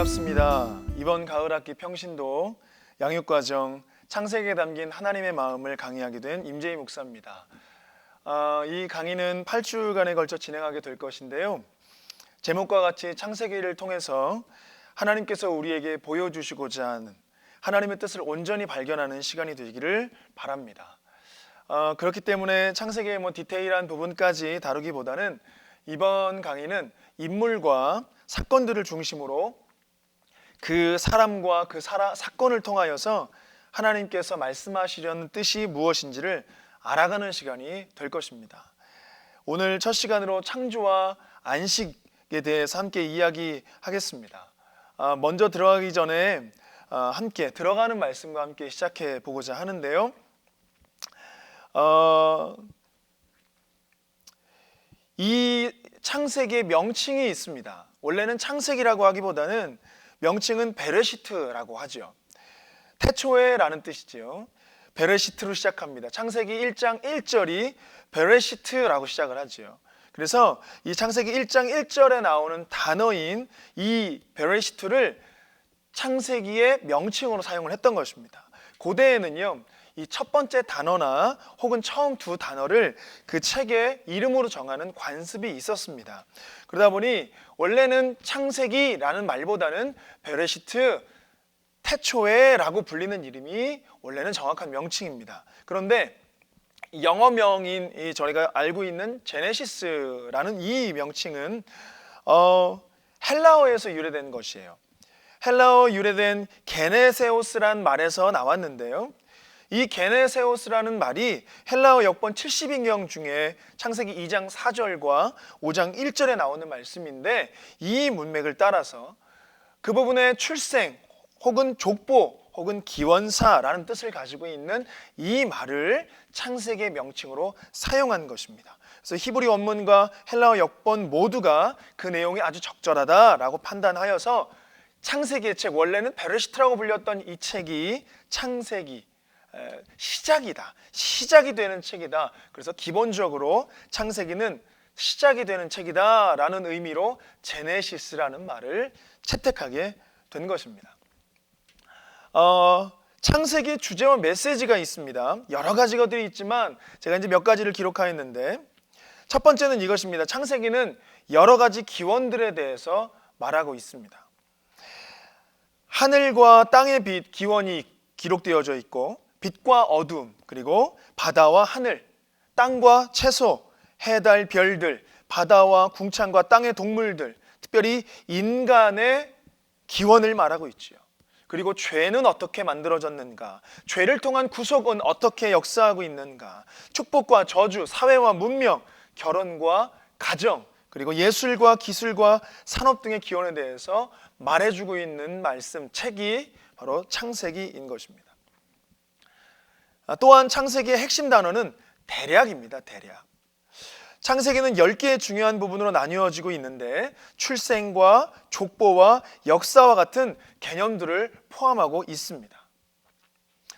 반갑습니다. 이번 가을 학기 평신도 양육과정 창세기에 담긴 하나님의 마음을 강의하게 된 임재희 목사입니다. 이 강의는 8주간에 걸쳐 진행하게 될 것인데요. 제목과 같이 창세기를 통해서 하나님께서 우리에게 보여주시고자 하는 하나님의 뜻을 온전히 발견하는 시간이 되기를 바랍니다. 그렇기 때문에 창세기의 디테일한 부분까지 다루기보다는 이번 강의는 인물과 사건들을 중심으로 그 사람과 그 사건을 통하여서 하나님께서 말씀하시려는 뜻이 무엇인지를 알아가는 시간이 될 것입니다. 오늘 첫 시간으로 창조와 안식에 대해서 함께 이야기하겠습니다. 먼저 들어가기 전에 함께 들어가는 말씀과 함께 시작해 보고자 하는데요. 이 창세기의 명칭이 있습니다. 원래는 창세기라고 하기보다는 명칭은 베레시트라고 하죠. 태초에라는 뜻이죠. 베레시트로 시작합니다. 창세기 1장 1절이 베레시트라고 시작을 하죠. 그래서 이 창세기 1장 1절에 나오는 단어인 이 베레시트를 창세기의 명칭으로 사용을 했던 것입니다. 고대에는요, 이 첫 번째 단어나 혹은 처음 두 단어를 그 책의 이름으로 정하는 관습이 있었습니다. 그러다 보니 원래는 창세기라는 말보다는 베레시트, 태초에라고 불리는 이름이 원래는 정확한 명칭입니다. 그런데 영어명인 저희가 알고 있는 제네시스라는 이 명칭은 헬라어에서 유래된 것이에요. 헬라어 유래된 게네세오스란 말에서 나왔는데요. 이 게네세오스라는 말이 헬라어 역번 70인경 중에 창세기 2장 4절과 5장 1절에 나오는 말씀인데, 이 문맥을 따라서 그 부분의 출생 혹은 족보 혹은 기원사라는 뜻을 가지고 있는 이 말을 창세기의 명칭으로 사용한 것입니다. 그래서 히브리 원문과 헬라어 역번 모두가 그 내용이 아주 적절하다라고 판단하여서 창세기의 책, 원래는 베레시트라고 불렸던 이 책이 창세기, 시작이다, 시작이 되는 책이다. 그래서 기본적으로 창세기는 시작이 되는 책이다 라는 의미로 제네시스라는 말을 채택하게 된 것입니다. 창세기의 주제와 메시지가 있습니다. 여러 가지 것들이 있지만 제가 이제 몇 가지를 기록하였는데, 첫 번째는 이것입니다. 창세기는 여러 가지 기원들에 대해서 말하고 있습니다. 하늘과 땅의 빛, 기원이 기록되어져 있고, 빛과 어둠, 그리고 바다와 하늘, 땅과 채소, 해, 달, 별들, 바다와 궁창과 땅의 동물들, 특별히 인간의 기원을 말하고 있지요. 그리고 죄는 어떻게 만들어졌는가, 죄를 통한 구속은 어떻게 역사하고 있는가, 축복과 저주, 사회와 문명, 결혼과 가정, 그리고 예술과 기술과 산업 등의 기원에 대해서 말해주고 있는 말씀, 책이 바로 창세기인 것입니다. 또한 창세기의 핵심 단어는 대략입니다. 대략. 창세기는 10개의 중요한 부분으로 나뉘어지고 있는데, 출생과 족보와 역사와 같은 개념들을 포함하고 있습니다.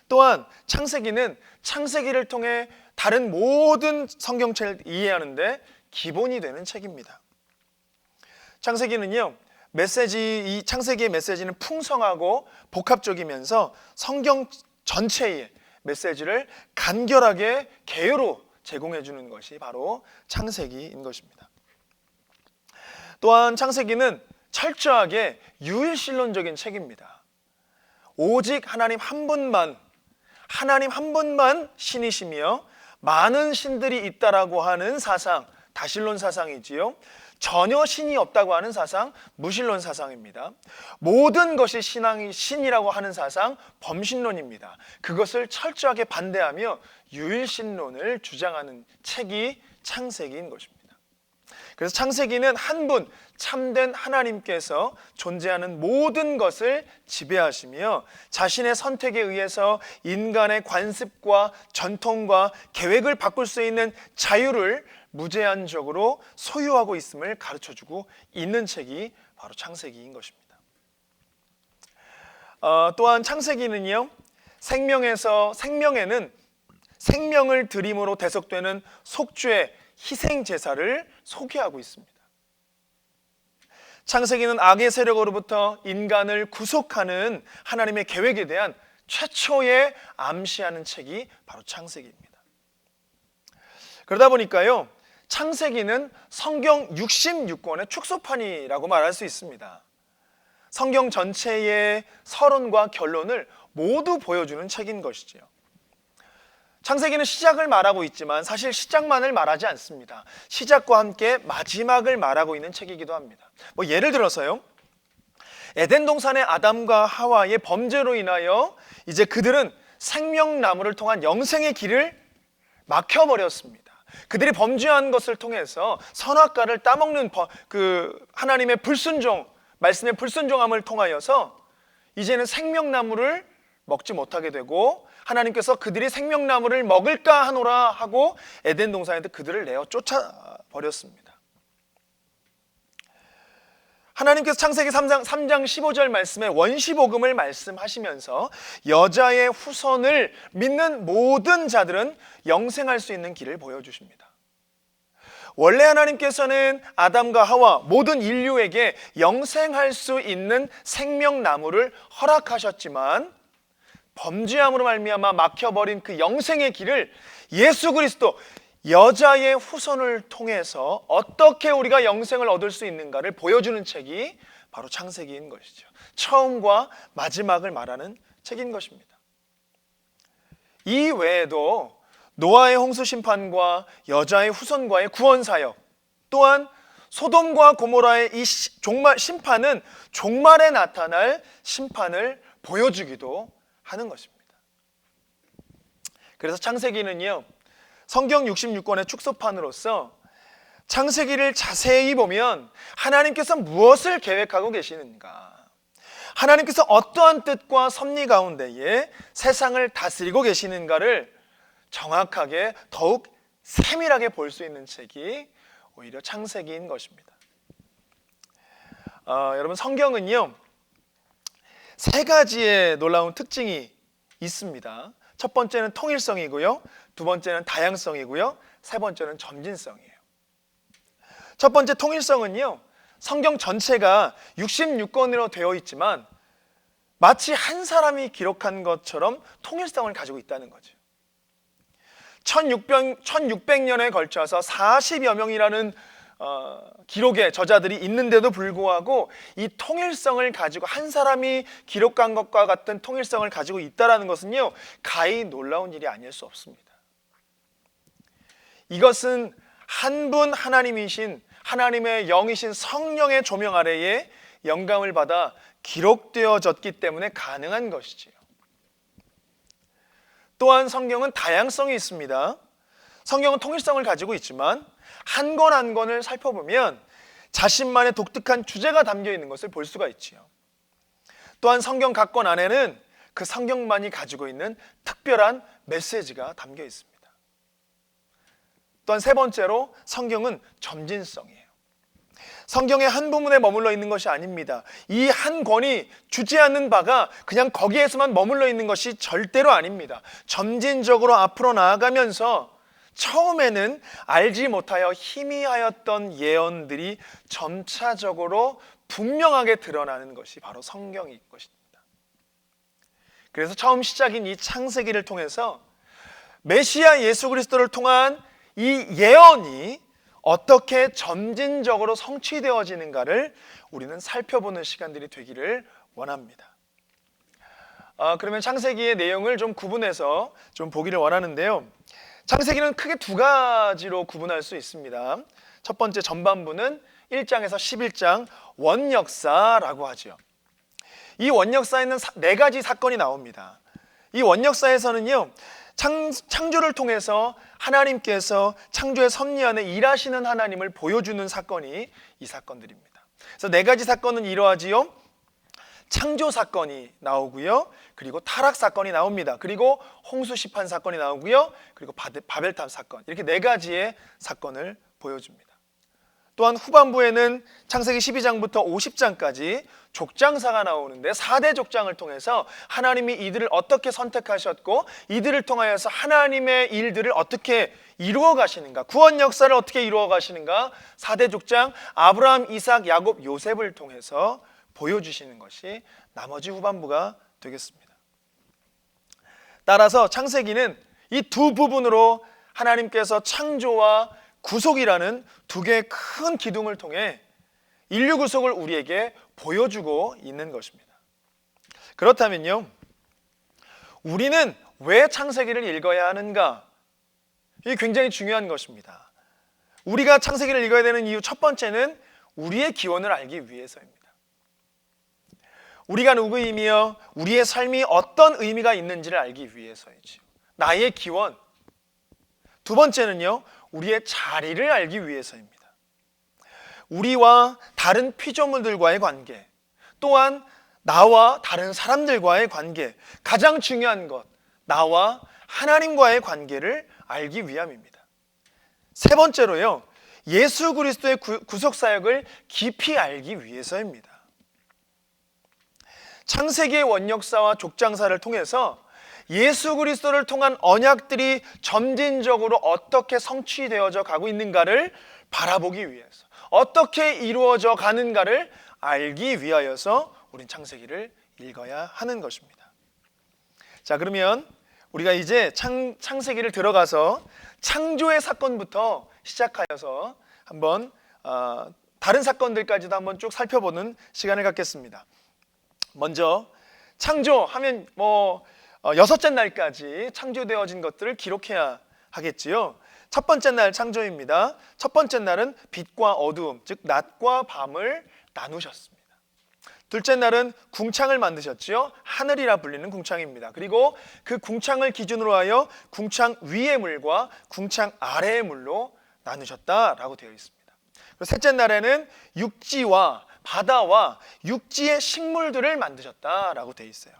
또한 창세기는 창세기를 통해 다른 모든 성경책을 이해하는데 기본이 되는 책입니다. 창세기는요, 이 창세기의 메시지는 풍성하고 복합적이면서 성경 전체의 메시지를 간결하게 개요로 제공해 주는 것이 바로 창세기인 것입니다. 또한 창세기는 철저하게 유일신론적인 책입니다. 오직 하나님 한 분만 신이시며 많은 신들이 있다라고 하는 사상, 다신론 사상이지요. 전혀 신이 없다고 하는 사상, 무신론 사상입니다. 모든 것이 신이라고 하는 사상, 범신론입니다. 그것을 철저하게 반대하며 유일신론을 주장하는 책이 창세기인 것입니다. 그래서 창세기는 한 분, 참된 하나님께서 존재하는 모든 것을 지배하시며 자신의 선택에 의해서 인간의 관습과 전통과 계획을 바꿀 수 있는 자유를 무제한적으로 소유하고 있음을 가르쳐주고 있는 책이 바로 창세기인 것입니다. 또한 창세기는요, 생명에는 생명을 드림으로 대속되는 속죄, 희생 제사를 소개하고 있습니다. 창세기는 악의 세력으로부터 인간을 구속하는 하나님의 계획에 대한 최초의 암시하는 책이 바로 창세기입니다. 그러다 보니까요, 창세기는 성경 66권의 축소판이라고 말할 수 있습니다. 성경 전체의 서론과 결론을 모두 보여주는 책인 것이지요. 창세기는 시작을 말하고 있지만 사실 시작만을 말하지 않습니다. 시작과 함께 마지막을 말하고 있는 책이기도 합니다. 예를 들어서요, 에덴 동산의 아담과 하와의 범죄로 인하여 이제 그들은 생명나무를 통한 영생의 길을 막혀버렸습니다. 그들이 범죄한 것을 통해서 선악과를 따먹는 하나님의 불순종, 말씀의 불순종함을 통하여서 이제는 생명나무를 먹지 못하게 되고, 하나님께서 그들이 생명나무를 먹을까 하노라 하고 에덴 동산에서 그들을 내어 쫓아버렸습니다. 하나님께서 창세기 3장 15절 말씀에 원시복음을 말씀하시면서 여자의 후손을 믿는 모든 자들은 영생할 수 있는 길을 보여주십니다. 원래 하나님께서는 아담과 하와 모든 인류에게 영생할 수 있는 생명나무를 허락하셨지만 범죄함으로 말미암아 막혀버린 그 영생의 길을 예수 그리스도, 여자의 후손을 통해서 어떻게 우리가 영생을 얻을 수 있는가를 보여주는 책이 바로 창세기인 것이죠. 처음과 마지막을 말하는 책인 것입니다. 이 외에도 노아의 홍수 심판과 여자의 후손과의 구원 사역, 또한 소돔과 고모라의 이 심판은 종말에 나타날 심판을 보여주기도 하는 것입니다. 그래서 창세기는요, 성경 66권의 축소판으로서 창세기를 자세히 보면 하나님께서 무엇을 계획하고 계시는가, 하나님께서 어떠한 뜻과 섭리 가운데에 세상을 다스리고 계시는가를 정확하게 더욱 세밀하게 볼 수 있는 책이 오히려 창세기인 것입니다. 여러분, 성경은요, 세 가지의 놀라운 특징이 있습니다. 첫 번째는 통일성이고요, 두 번째는 다양성이고요, 세 번째는 점진성이에요. 첫 번째 통일성은요, 성경 전체가 66권으로 되어 있지만 마치 한 사람이 기록한 것처럼 통일성을 가지고 있다는 거죠. 1600년에 걸쳐서 40여 명이라는 기록의 저자들이 있는데도 불구하고 이 통일성을 가지고, 한 사람이 기록한 것과 같은 통일성을 가지고 있다는 것은요, 가히 놀라운 일이 아닐 수 없습니다. 이것은 한 분 하나님이신, 하나님의 영이신 성령의 조명 아래에 영감을 받아 기록되어졌기 때문에 가능한 것이지요. 또한 성경은 다양성이 있습니다. 성경은 통일성을 가지고 있지만 한 권 한 권을 살펴보면 자신만의 독특한 주제가 담겨 있는 것을 볼 수가 있지요. 또한 성경 각 권 안에는 그 성경만이 가지고 있는 특별한 메시지가 담겨 있습니다. 또한 세 번째로 성경은 점진성이에요. 성경의 한 부분에 머물러 있는 것이 아닙니다. 이 한 권이 주재하는 바가 그냥 거기에서만 머물러 있는 것이 절대로 아닙니다. 점진적으로 앞으로 나아가면서 처음에는 알지 못하여 희미하였던 예언들이 점차적으로 분명하게 드러나는 것이 바로 성경일 것입니다. 그래서 처음 시작인 이 창세기를 통해서 메시아 예수 그리스도를 통한 이 예언이 어떻게 점진적으로 성취되어지는가를 우리는 살펴보는 시간들이 되기를 원합니다. 그러면 창세기의 내용을 좀 구분해서 좀 보기를 원하는데요, 창세기는 크게 두 가지로 구분할 수 있습니다. 첫 번째 전반부는 1장에서 11장 원역사라고 하죠. 이 원역사에는 네 가지 사건이 나옵니다. 이 원역사에서는요, 창조를 통해서 하나님께서 창조의 섭리 안에 일하시는 하나님을 보여주는 사건이 이 사건들입니다. 그래서 네 가지 사건은 이러하지요. 창조 사건이 나오고요, 그리고 타락 사건이 나옵니다. 그리고 홍수 심판 사건이 나오고요, 그리고 바벨탑 사건, 이렇게 네 가지의 사건을 보여줍니다. 또한 후반부에는 창세기 12장부터 50장까지 족장사가 나오는데 4대 족장을 통해서 하나님이 이들을 어떻게 선택하셨고 이들을 통하여서 하나님의 일들을 어떻게 이루어 가시는가, 구원 역사를 어떻게 이루어 가시는가 4대 족장 아브라함, 이삭, 야곱, 요셉을 통해서 보여주시는 것이 나머지 후반부가 되겠습니다. 따라서 창세기는 이 두 부분으로 하나님께서 창조와 구속이라는 두 개의 큰 기둥을 통해 인류 구속을 우리에게 보여주고 있는 것입니다. 그렇다면요, 우리는 왜 창세기를 읽어야 하는가? 이게 굉장히 중요한 것입니다. 우리가 창세기를 읽어야 되는 이유 첫 번째는 우리의 기원을 알기 위해서입니다. 우리가 누구이며 우리의 삶이 어떤 의미가 있는지를 알기 위해서이지요. 나의 기원. 두 번째는요, 우리의 자리를 알기 위해서입니다. 우리와 다른 피조물들과의 관계, 또한 나와 다른 사람들과의 관계, 가장 중요한 것, 나와 하나님과의 관계를 알기 위함입니다. 세 번째로요, 예수 그리스도의 구속 사역을 깊이 알기 위해서입니다. 창세기의 원역사와 족장사를 통해서 예수 그리스도를 통한 언약들이 점진적으로 어떻게 성취되어져 가고 있는가를 바라보기 위해서, 어떻게 이루어져 가는가를 알기 위하여서 우린 창세기를 읽어야 하는 것입니다. 자, 그러면 우리가 이제 창세기를 들어가서 창조의 사건부터 시작하여서 한번 다른 사건들까지도 한번 쭉 살펴보는 시간을 갖겠습니다. 먼저 창조하면 여섯째 날까지 창조되어진 것들을 기록해야 하겠지요. 첫 번째 날 창조입니다. 첫 번째 날은 빛과 어두움, 즉 낮과 밤을 나누셨습니다. 둘째 날은 궁창을 만드셨지요. 하늘이라 불리는 궁창입니다. 그리고 그 궁창을 기준으로 하여 궁창 위의 물과 궁창 아래의 물로 나누셨다라고 되어 있습니다. 그리고 셋째 날에는 육지와 바다와 육지의 식물들을 만드셨다라고 되어 있어요.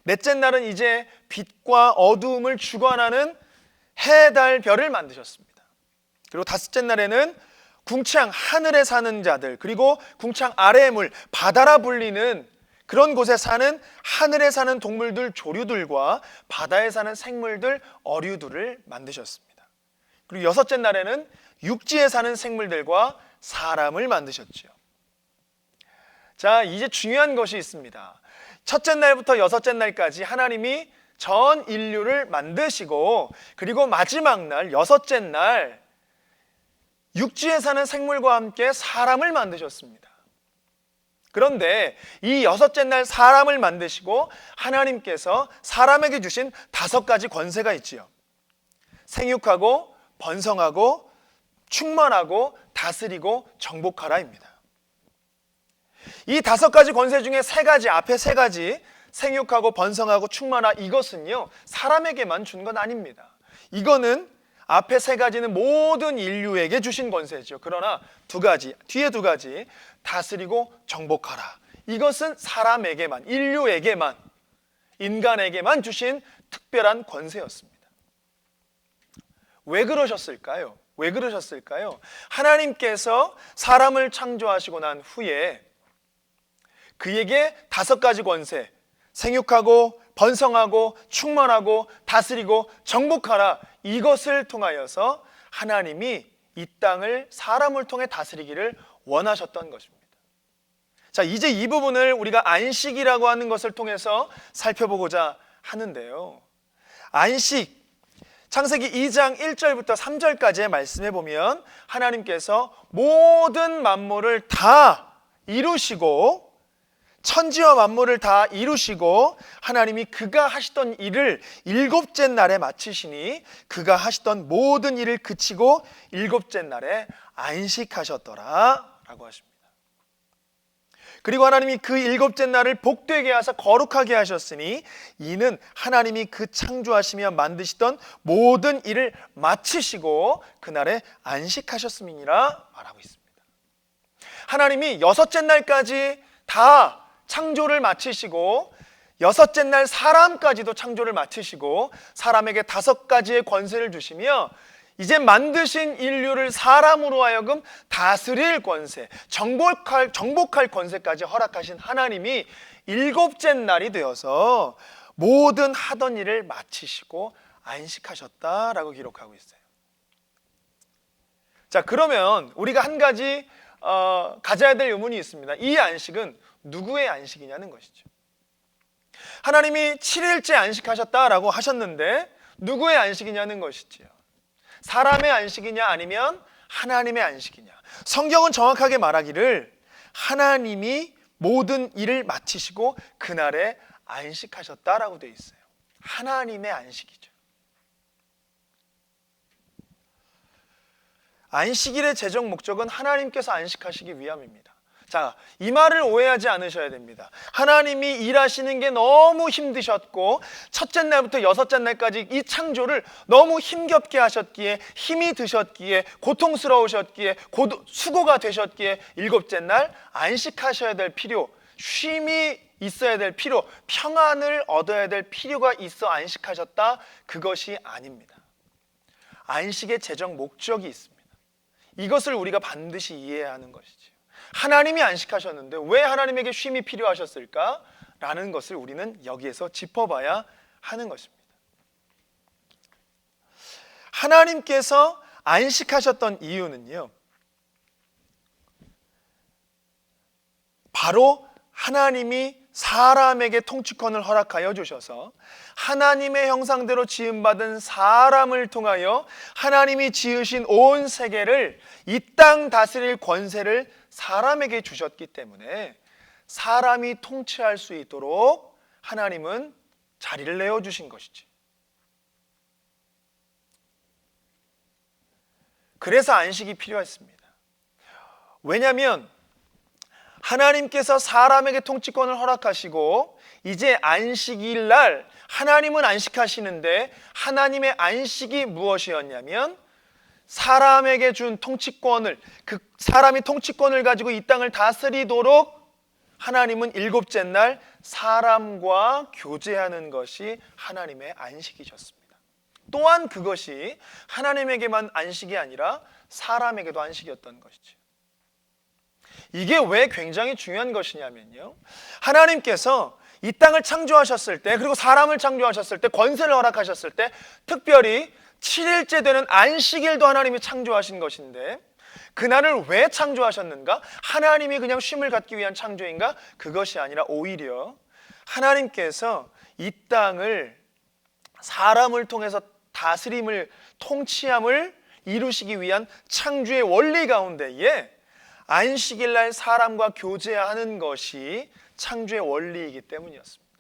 넷째 날은 이제 빛과 어두움을 주관하는 해, 달, 별을 만드셨습니다. 그리고 다섯째 날에는 궁창 하늘에 사는 자들, 그리고 궁창 아래의 물, 바다라 불리는 그런 곳에 사는 하늘에 사는 동물들, 조류들과 바다에 사는 생물들, 어류들을 만드셨습니다. 그리고 여섯째 날에는 육지에 사는 생물들과 사람을 만드셨지요. 자, 이제 중요한 것이 있습니다. 첫째 날부터 여섯째 날까지 하나님이 전 인류를 만드시고, 그리고 마지막 날 여섯째 날 육지에 사는 생물과 함께 사람을 만드셨습니다. 그런데 이 여섯째 날 사람을 만드시고 하나님께서 사람에게 주신 5가지 권세가 있지요. 생육하고 번성하고 충만하고 다스리고 정복하라입니다. 이 5가지 권세 중에 3가지, 앞에 3가지, 생육하고 번성하고 충만하, 이것은요 사람에게만 준 건 아닙니다. 이거는 앞에 3가지는 모든 인류에게 주신 권세죠. 그러나 2가지, 뒤에 2가지, 다스리고 정복하라, 이것은 사람에게만, 인류에게만, 인간에게만 주신 특별한 권세였습니다. 왜 그러셨을까요? 왜 그러셨을까요? 하나님께서 사람을 창조하시고 난 후에 그에게 5가지 권세, 생육하고 번성하고 충만하고 다스리고 정복하라, 이것을 통하여서 하나님이 이 땅을 사람을 통해 다스리기를 원하셨던 것입니다. 자, 이제 이 부분을 우리가 안식이라고 하는 것을 통해서 살펴보고자 하는데요. 안식, 창세기 2장 1절부터 3절까지의 말씀에 보면 하나님께서 모든 만물을 다 이루시고, 천지와 만물을 다 이루시고 하나님이 그가 하시던 일을 7째 날에 마치시니 그가 하시던 모든 일을 그치고 7째 날에 안식하셨더라 라고 하십니다. 그리고 하나님이 그 7째 날을 복되게 하사 거룩하게 하셨으니 이는 하나님이 그 창조하시며 만드시던 모든 일을 마치시고 그날에 안식하셨음이니라 말하고 있습니다. 하나님이 6째 날까지 다 창조를 마치시고 6째 날 사람까지도 창조를 마치시고 사람에게 5가지의 권세를 주시며 이제 만드신 인류를 사람으로 하여금 다스릴 권세, 정복할 권세까지 허락하신 하나님이 일곱째 날이 되어서 모든 하던 일을 마치시고 안식하셨다라고 기록하고 있어요. 자, 그러면 우리가 한 가지 가져야 될 의문이 있습니다. 이 안식은 누구의 안식이냐는 것이죠. 하나님이 7일째 안식하셨다라고 하셨는데 누구의 안식이냐는 것이지요. 사람의 안식이냐 아니면 하나님의 안식이냐. 성경은 정확하게 말하기를 하나님이 모든 일을 마치시고 그날에 안식하셨다라고 되어 있어요. 하나님의 안식이죠. 안식일의 제정 목적은 하나님께서 안식하시기 위함입니다. 자, 이 말을 오해하지 않으셔야 됩니다. 하나님이 일하시는 게 너무 힘드셨고 첫째 날부터 여섯째 날까지 이 창조를 너무 힘겹게 하셨기에 힘이 드셨기에 고통스러우셨기에 수고가 되셨기에 일곱째 날 안식하셔야 될 필요, 쉼이 있어야 될 필요, 평안을 얻어야 될 필요가 있어 안식하셨다, 그것이 아닙니다. 안식의 제정 목적이 있습니다. 이것을 우리가 반드시 이해해야 하는 것이죠. 하나님이 안식하셨는데 왜 하나님에게 쉼이 필요하셨을까? 라는 것을 우리는 여기에서 짚어봐야 하는 것입니다. 하나님께서 안식하셨던 이유는요, 바로 하나님이 사람에게 통치권을 허락하여 주셔서 하나님의 형상대로 지음받은 사람을 통하여 하나님이 지으신 온 세계를 이 땅 다스릴 권세를 사람에게 주셨기 때문에 사람이 통치할 수 있도록 하나님은 자리를 내어주신 것이지. 그래서 안식이 필요했습니다. 왜냐하면 하나님께서 사람에게 통치권을 허락하시고 이제 안식일 날 하나님은 안식하시는데 하나님의 안식이 무엇이었냐면 사람에게 준 통치권을, 그 사람이 통치권을 가지고 이 땅을 다스리도록 하나님은 일곱째 날 사람과 교제하는 것이 하나님의 안식이셨습니다. 또한 그것이 하나님에게만 안식이 아니라 사람에게도 안식이었던 것이죠. 이게 왜 굉장히 중요한 것이냐면요, 하나님께서 이 땅을 창조하셨을 때, 그리고 사람을 창조하셨을 때, 권세를 허락하셨을 때 특별히 7일째 되는 안식일도 하나님이 창조하신 것인데 그날을 왜 창조하셨는가? 하나님이 그냥 쉼을 갖기 위한 창조인가? 그것이 아니라 오히려 하나님께서 이 땅을 사람을 통해서 다스림을, 통치함을 이루시기 위한 창조의 원리 가운데에 안식일 날 사람과 교제하는 것이 창조의 원리이기 때문이었습니다.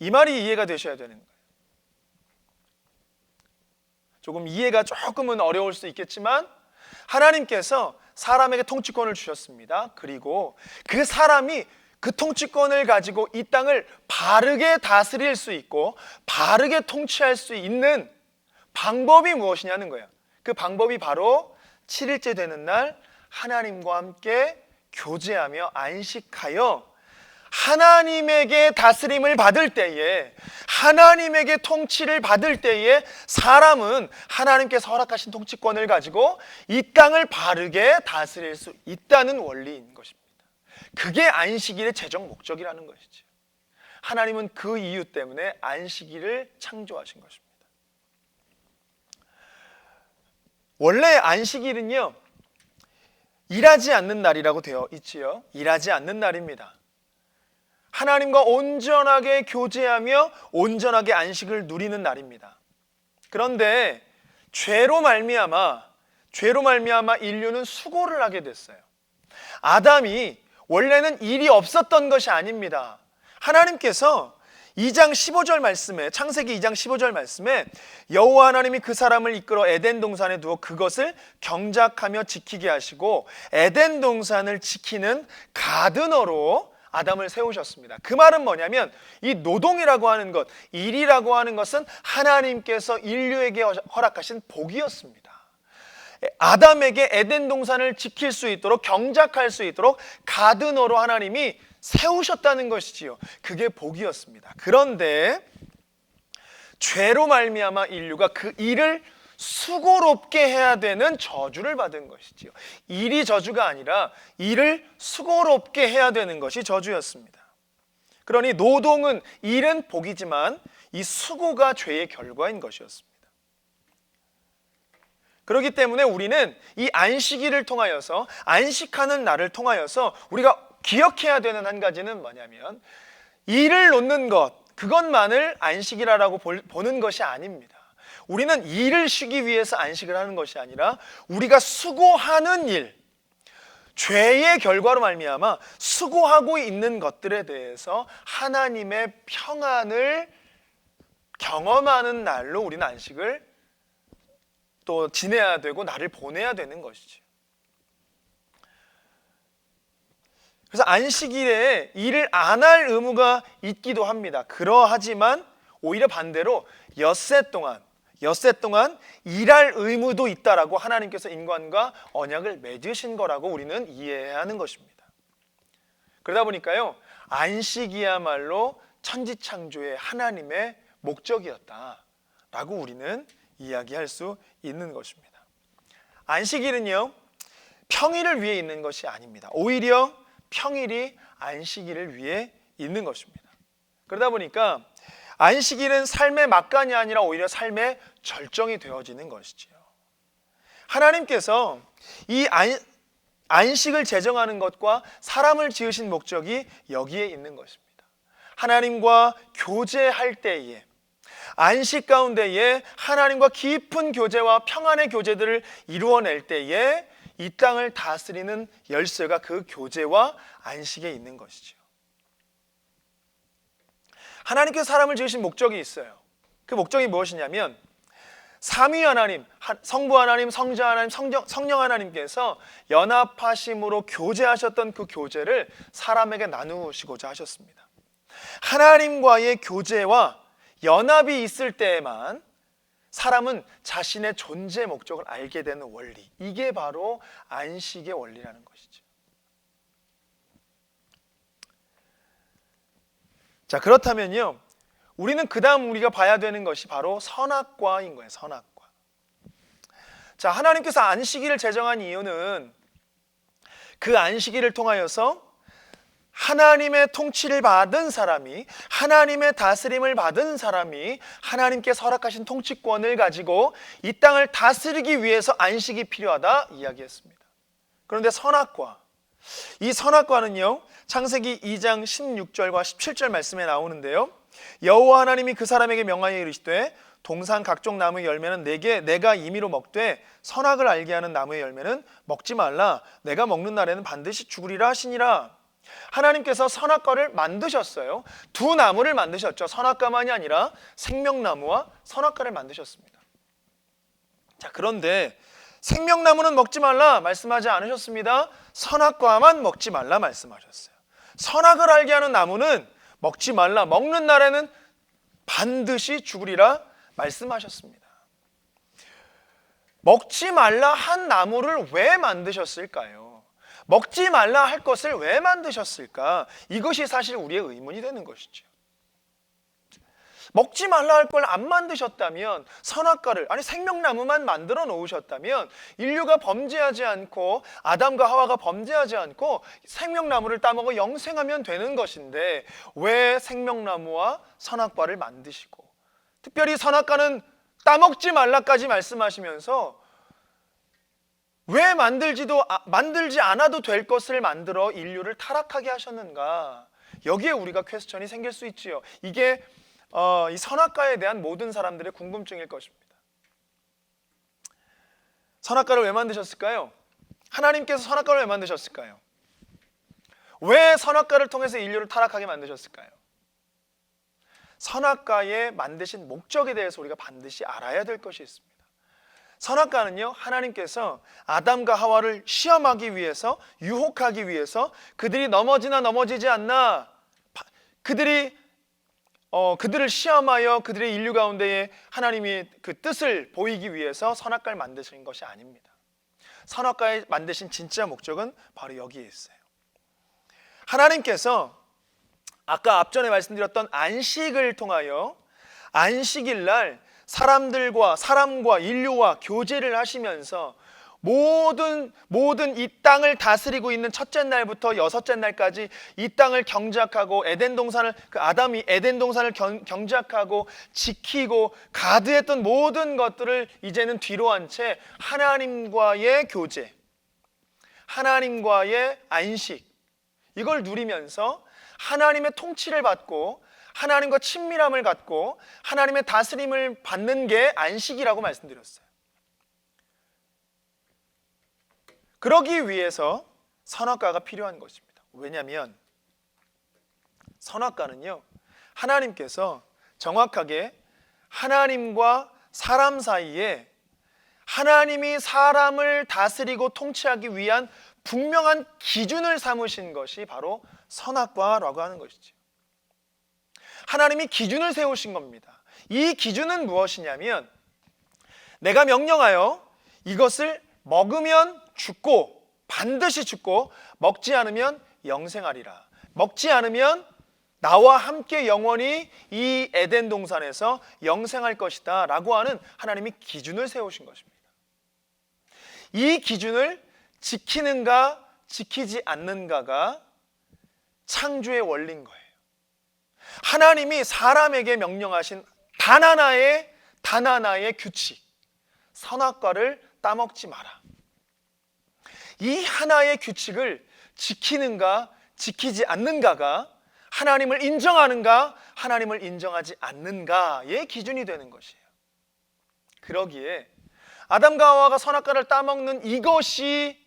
이 말이 이해가 되셔야 되는 거예요. 조금 이해가 조금은 어려울 수 있겠지만 하나님께서 사람에게 통치권을 주셨습니다. 그리고 그 사람이 그 통치권을 가지고 이 땅을 바르게 다스릴 수 있고 바르게 통치할 수 있는 방법이 무엇이냐는 거예요. 그 방법이 바로 7일째 되는 날 하나님과 함께 교제하며 안식하여 하나님에게 다스림을 받을 때에, 하나님에게 통치를 받을 때에 사람은 하나님께서 허락하신 통치권을 가지고 이 땅을 바르게 다스릴 수 있다는 원리인 것입니다. 그게 안식일의 제정 목적이라는 것이죠. 하나님은 그 이유 때문에 안식일을 창조하신 것입니다. 원래 안식일은요, 일하지 않는 날이라고 되어 있지요. 일하지 않는 날입니다. 하나님과 온전하게 교제하며 온전하게 안식을 누리는 날입니다. 그런데 죄로 말미암아 인류는 수고를 하게 됐어요. 아담이 원래는 일이 없었던 것이 아닙니다. 하나님께서 2장 15절 말씀에, 창세기 2장 15절 말씀에 여호와 하나님이 그 사람을 이끌어 에덴 동산에 두어 그것을 경작하며 지키게 하시고 에덴 동산을 지키는 가드너로 아담을 세우셨습니다. 그 말은 뭐냐면 이 노동이라고 하는 것, 일이라고 하는 것은 하나님께서 인류에게 허락하신 복이었습니다. 아담에게 에덴 동산을 지킬 수 있도록, 경작할 수 있도록 가드너로 하나님이 세우셨다는 것이지요. 그게 복이었습니다. 그런데 죄로 말미암아 인류가 그 일을 수고롭게 해야 되는 저주를 받은 것이지요. 일이 저주가 아니라 일을 수고롭게 해야 되는 것이 저주였습니다. 그러니 노동은, 일은 복이지만 이 수고가 죄의 결과인 것이었습니다. 그렇기 때문에 우리는 이 안식일을 통하여서, 안식하는 날을 통하여서 우리가 기억해야 되는 한 가지는 뭐냐면, 일을 놓는 것, 그것만을 안식이라고 보는 것이 아닙니다. 우리는 일을 쉬기 위해서 안식을 하는 것이 아니라 우리가 수고하는 일, 죄의 결과로 말미암아 수고하고 있는 것들에 대해서 하나님의 평안을 경험하는 날로 우리는 안식을 또 지내야 되고 날을 보내야 되는 것이죠. 그래서 안식일에 일을 안 할 의무가 있기도 합니다. 그러하지만 오히려 반대로 엿새 동안 일할 의무도 있다라고 하나님께서 인간과 언약을 맺으신 거라고 우리는 이해해야 하는 것입니다. 그러다 보니까요, 안식이야말로 천지창조의 하나님의 목적이었다라고 우리는 이야기할 수 있는 것입니다. 안식일은요, 평일을 위해 있는 것이 아닙니다. 오히려 평일이 안식일을 위해 있는 것입니다. 그러다 보니까 안식일은 삶의 막간이 아니라 오히려 삶의 절정이 되어지는 것이지요. 하나님께서 이 안식을 제정하는 것과 사람을 지으신 목적이 여기에 있는 것입니다. 하나님과 교제할 때에, 안식 가운데에 하나님과 깊은 교제와 평안의 교제들을 이루어낼 때에 이 땅을 다스리는 열쇠가 그 교제와 안식에 있는 것이죠. 하나님께서 사람을 지으신 목적이 있어요. 그 목적이 무엇이냐면, 삼위 하나님, 성부 하나님, 성자 하나님, 성령 하나님께서 연합하심으로 교제하셨던 그 교제를 사람에게 나누시고자 하셨습니다. 하나님과의 교제와 연합이 있을 때에만 사람은 자신의 존재 목적을 알게 되는 원리, 이게 바로 안식의 원리라는 것이죠. 자, 그렇다면요, 우리는 그 다음 우리가 봐야 되는 것이 바로 선악과인 거예요. 선악과. 자, 하나님께서 안식일을 제정한 이유는 그 안식일을 통하여서 하나님의 통치를 받은 사람이, 하나님의 다스림을 받은 사람이 하나님께 허락하신 통치권을 가지고 이 땅을 다스리기 위해서 안식이 필요하다 이야기했습니다. 그런데 선악과, 이 선악과는요, 창세기 2장 16절과 17절 말씀에 나오는데요, 여호와 하나님이 그 사람에게 명하여 이르시되 동산 각종 나무의 열매는 내가 임의로 먹되 선악을 알게 하는 나무의 열매는 먹지 말라. 내가 먹는 날에는 반드시 죽으리라 하시니라. 하나님께서 선악과를 만드셨어요. 두 나무를 만드셨죠. 선악과만이 아니라 생명나무와 선악과를 만드셨습니다. 자, 그런데 생명나무는 먹지 말라 말씀하지 않으셨습니다. 선악과만 먹지 말라 말씀하셨어요. 선악을 알게 하는 나무는 먹지 말라, 먹는 날에는 반드시 죽으리라 말씀하셨습니다. 먹지 말라 한 나무를 왜 만드셨을까요? 먹지 말라 할 것을 왜 만드셨을까? 이것이 사실 우리의 의문이 되는 것이죠. 먹지 말라 할 걸 안 만드셨다면, 선악과를, 아니 생명나무만 만들어 놓으셨다면 인류가 범죄하지 않고, 아담과 하와가 범죄하지 않고 생명나무를 따먹어 영생하면 되는 것인데 왜 생명나무와 선악과를 만드시고, 특별히 선악과는 따먹지 말라까지 말씀하시면서 왜 만들지 않아도 될 것을 만들어 인류를 타락하게 하셨는가? 여기에 우리가 퀘스천이 생길 수 있지요. 이게 이 선악과에 대한 모든 사람들의 궁금증일 것입니다. 선악과를 왜 만드셨을까요? 하나님께서 선악과를 왜 만드셨을까요? 왜 선악과를 통해서 인류를 타락하게 만드셨을까요? 선악과에 만드신 목적에 대해서 우리가 반드시 알아야 될 것이 있습니다. 선악과는요, 하나님께서 아담과 하와를 시험하기 위해서, 유혹하기 위해서, 그들이 넘어지나 넘어지지 않나, 그들을 시험하여 그들의 인류 가운데에 하나님이 그 뜻을 보이기 위해서 선악과를 만드신 것이 아닙니다. 선악과에 만드신 진짜 목적은 바로 여기에 있어요. 하나님께서 아까 앞전에 말씀드렸던 안식을 통하여 안식일 날 사람과 인류와 교제를 하시면서 모든 이 땅을 다스리고 있는 첫째 날부터 여섯째 날까지 이 땅을 경작하고 아담이 에덴 동산을 경작하고 지키고 가드했던 모든 것들을 이제는 뒤로 한 채 하나님과의 교제, 하나님과의 안식, 이걸 누리면서 하나님의 통치를 받고 하나님과 친밀함을 갖고 하나님의 다스림을 받는 게 안식이라고 말씀드렸어요. 그러기 위해서 선악과가 필요한 것입니다. 왜냐하면 선악과는요, 하나님께서 정확하게 하나님과 사람 사이에 하나님이 사람을 다스리고 통치하기 위한 분명한 기준을 삼으신 것이 바로 선악과라고 하는 것이죠. 하나님이 기준을 세우신 겁니다. 이 기준은 무엇이냐면, 내가 명령하여 이것을 먹으면 죽고, 반드시 죽고, 먹지 않으면 영생하리라. 먹지 않으면 나와 함께 영원히 이 에덴 동산에서 영생할 것이다 라고 하는 하나님이 기준을 세우신 것입니다. 이 기준을 지키는가 지키지 않는가가 창조의 원리인 거예요. 하나님이 사람에게 명령하신 단 하나의 규칙, 선악과를 따먹지 마라. 이 하나의 규칙을 지키는가 지키지 않는가가 하나님을 인정하는가 하나님을 인정하지 않는가의 기준이 되는 것이에요. 그러기에 아담과 하와가 선악과를 따먹는 이것이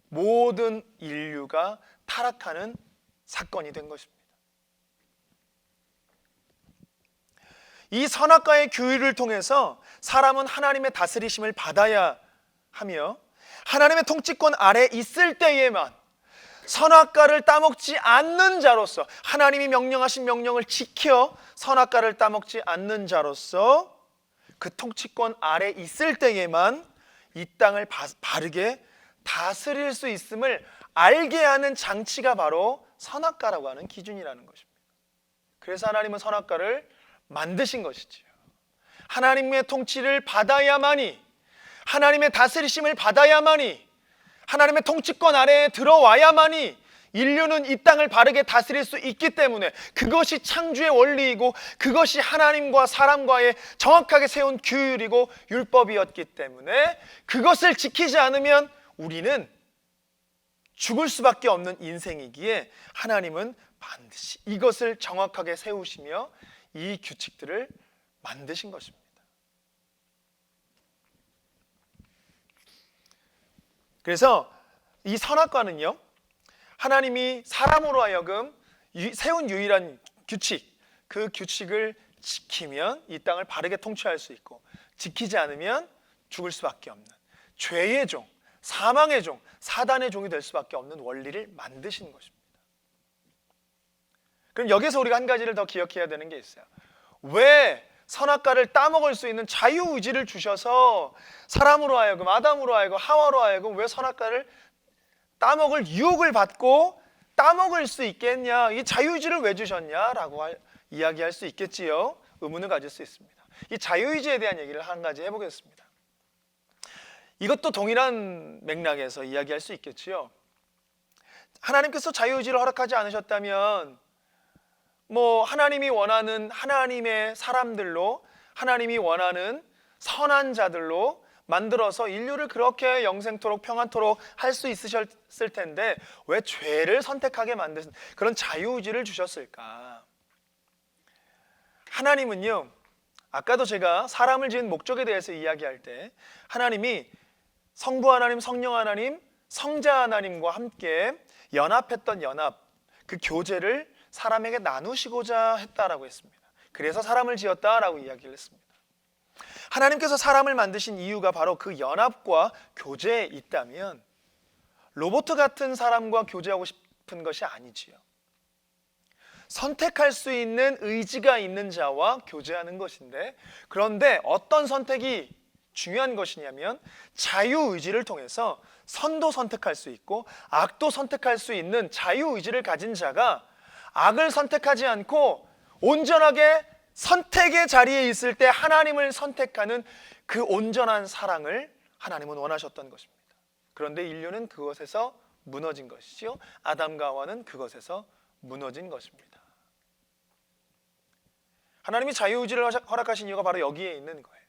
모든 인류가 타락하는 사건이 된 것입니다. 이 선악과의 규율을 통해서 사람은 하나님의 다스리심을 받아야 하며 하나님의 통치권 아래 있을 때에만 선악과를 따먹지 않는 자로서, 하나님이 명령하신 명령을 지켜 선악과를 따먹지 않는 자로서 그 통치권 아래 있을 때에만 이 땅을 바르게 다스릴 수 있음을 알게 하는 장치가 바로 선악과라고 하는 기준이라는 것입니다. 그래서 하나님은 선악과를 만드신 것이지요. 하나님의 통치를 받아야만이, 하나님의 다스리심을 받아야만이, 하나님의 통치권 아래에 들어와야만이 인류는 이 땅을 바르게 다스릴 수 있기 때문에, 그것이 창조의 원리이고 그것이 하나님과 사람과의 정확하게 세운 규율이고 율법이었기 때문에 그것을 지키지 않으면 우리는 죽을 수밖에 없는 인생이기에 하나님은 반드시 이것을 정확하게 세우시며 이 규칙들을 만드신 것입니다. 그래서 이 선악과는요, 하나님이 사람으로 하여금 세운 유일한 규칙, 그 규칙을 지키면 이 땅을 바르게 통치할 수 있고, 지키지 않으면 죽을 수밖에 없는 죄의 종, 사망의 종, 사단의 종이 될 수밖에 없는 원리를 만드신 것입니다. 그럼 여기서 우리가 한 가지를 더 기억해야 되는 게 있어요. 왜 선악과를 따먹을 수 있는 자유의지를 주셔서 사람으로 하여금, 아담으로 하여금, 하와로 하여금 왜 선악과를 따먹을 유혹을 받고 따먹을 수 있겠냐, 이 자유의지를 왜 주셨냐라고 이야기할 수 있겠지요. 의문을 가질 수 있습니다. 이 자유의지에 대한 얘기를 한 가지 해보겠습니다. 이것도 동일한 맥락에서 이야기할 수 있겠지요. 하나님께서 자유의지를 허락하지 않으셨다면 하나님이 원하는 하나님의 사람들로, 하나님이 원하는 선한 자들로 만들어서 인류를 그렇게 영생토록 평안토록 할 수 있으셨을 텐데 왜 죄를 선택하게 만드신 그런 자유의지를 주셨을까? 하나님은요, 아까도 제가 사람을 지은 목적에 대해서 이야기할 때 하나님이 성부 하나님, 성령 하나님, 성자 하나님과 함께 연합했던 그 교제를 사람에게 나누시고자 했다라고 했습니다. 그래서 사람을 지었다라고 이야기를 했습니다. 하나님께서 사람을 만드신 이유가 바로 그 연합과 교제에 있다면 로봇 같은 사람과 교제하고 싶은 것이 아니지요. 선택할 수 있는 의지가 있는 자와 교제하는 것인데, 그런데 어떤 선택이 중요한 것이냐면 자유의지를 통해서 선도 선택할 수 있고 악도 선택할 수 있는 자유의지를 가진 자가 악을 선택하지 않고 온전하게 선택의 자리에 있을 때 하나님을 선택하는 그 온전한 사랑을 하나님은 원하셨던 것입니다. 그런데 인류는 그것에서 무너진 것이지요. 아담과 하와는 그것에서 무너진 것입니다. 하나님이 자유의지를 허락하신 이유가 바로 여기에 있는 거예요.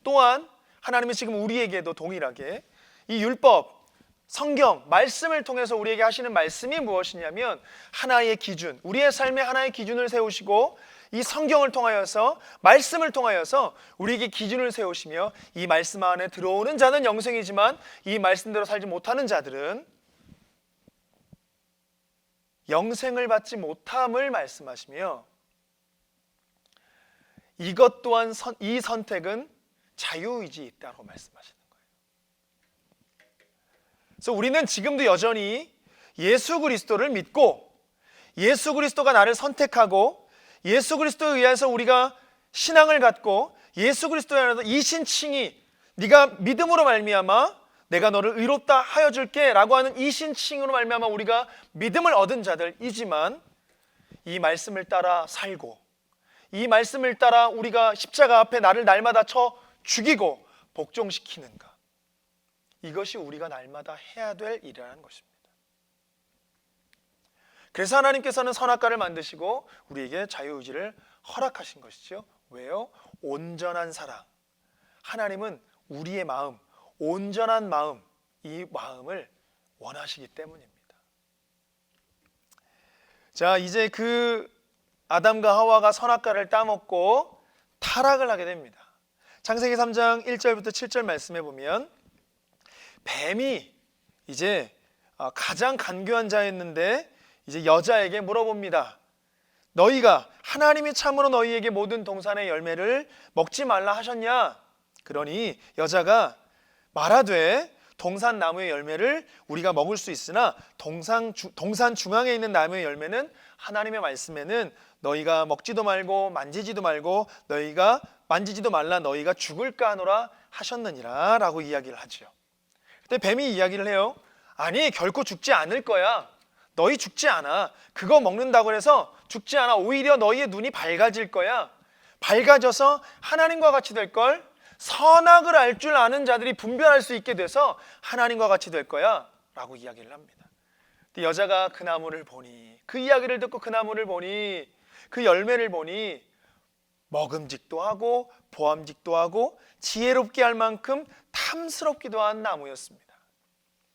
또한 하나님은 지금 우리에게도 동일하게 이 율법, 성경, 말씀을 통해서 우리에게 하시는 말씀이 무엇이냐면 하나의 기준, 우리의 삶에 하나의 기준을 세우시고 이 성경을 통하여서, 말씀을 통하여서 우리에게 기준을 세우시며 이 말씀 안에 들어오는 자는 영생이지만 이 말씀대로 살지 못하는 자들은 영생을 받지 못함을 말씀하시며, 이것 또한 이 선택은 자유의지에 있다고 말씀하시는 거예요. 그래서 우리는 지금도 여전히 예수 그리스도를 믿고 예수 그리스도가 나를 선택하고 예수 그리스도에 의해서 우리가 신앙을 갖고 예수 그리스도에 의해서 이 신칭이 네가 믿음으로 말미암아 내가 너를 의롭다 하여 줄게 라고 하는 이 신칭으로 말미암아 우리가 믿음을 얻은 자들이지만, 이 말씀을 따라 살고 이 말씀을 따라 우리가 십자가 앞에 나를 날마다 쳐 죽이고 복종시키는가, 이것이 우리가 날마다 해야 될 일이라는 것입니다. 그래서 하나님께서는 선악과를 만드시고 우리에게 자유의지를 허락하신 것이죠. 왜요? 온전한 사랑. 하나님은 우리의 마음, 온전한 마음, 이 마음을 원하시기 때문입니다. 자, 이제 그 아담과 하와가 선악과를 따먹고 타락을 하게 됩니다. 창세기 3장 1절부터 7절 말씀해 보면 뱀이 이제 가장 간교한 자였는데 이제 여자에게 물어봅니다. 너희가 하나님이 참으로 너희에게 모든 동산의 열매를 먹지 말라 하셨냐? 그러니 여자가 말하되 동산 나무의 열매를 우리가 먹을 수 있으나 동산 중앙에 있는 나무의 열매는 하나님의 말씀에는 너희가 먹지도 말고 만지지도 말고 너희가 만지지도 말라 너희가 죽을까 하노라 하셨느니라 라고 이야기를 하죠. 그때 뱀이 이야기를 해요. 아니, 결코 죽지 않을 거야. 너희 죽지 않아. 그거 먹는다고 해서 죽지 않아. 오히려 너희의 눈이 밝아질 거야. 밝아져서 하나님과 같이 될 걸. 선악을 알 줄 아는 자들이 분별할 수 있게 돼서 하나님과 같이 될 거야 라고 이야기를 합니다. 근데 여자가 그 나무를 보니, 그 이야기를 듣고 그 나무를 보니, 그 열매를 보니 먹음직도 하고 보암직도 하고 지혜롭게 할 만큼 탐스럽기도 한 나무였습니다.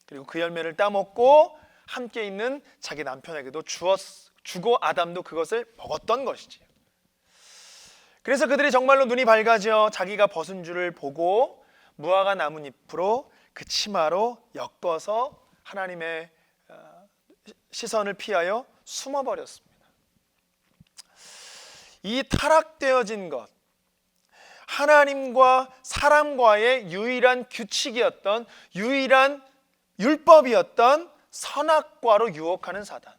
그리고 그 열매를 따먹고 함께 있는 자기 남편에게도 주고 아담도 그것을 먹었던 것이지요. 그래서 그들이 정말로 눈이 밝아져 자기가 벗은 줄을 보고 무화과 나뭇잎으로 그 치마로 엮어서 하나님의 시선을 피하여 숨어버렸습니다. 이 타락되어진 것, 하나님과 사람과의 유일한 규칙이었던, 유일한 율법이었던 선악과로 유혹하는 사단.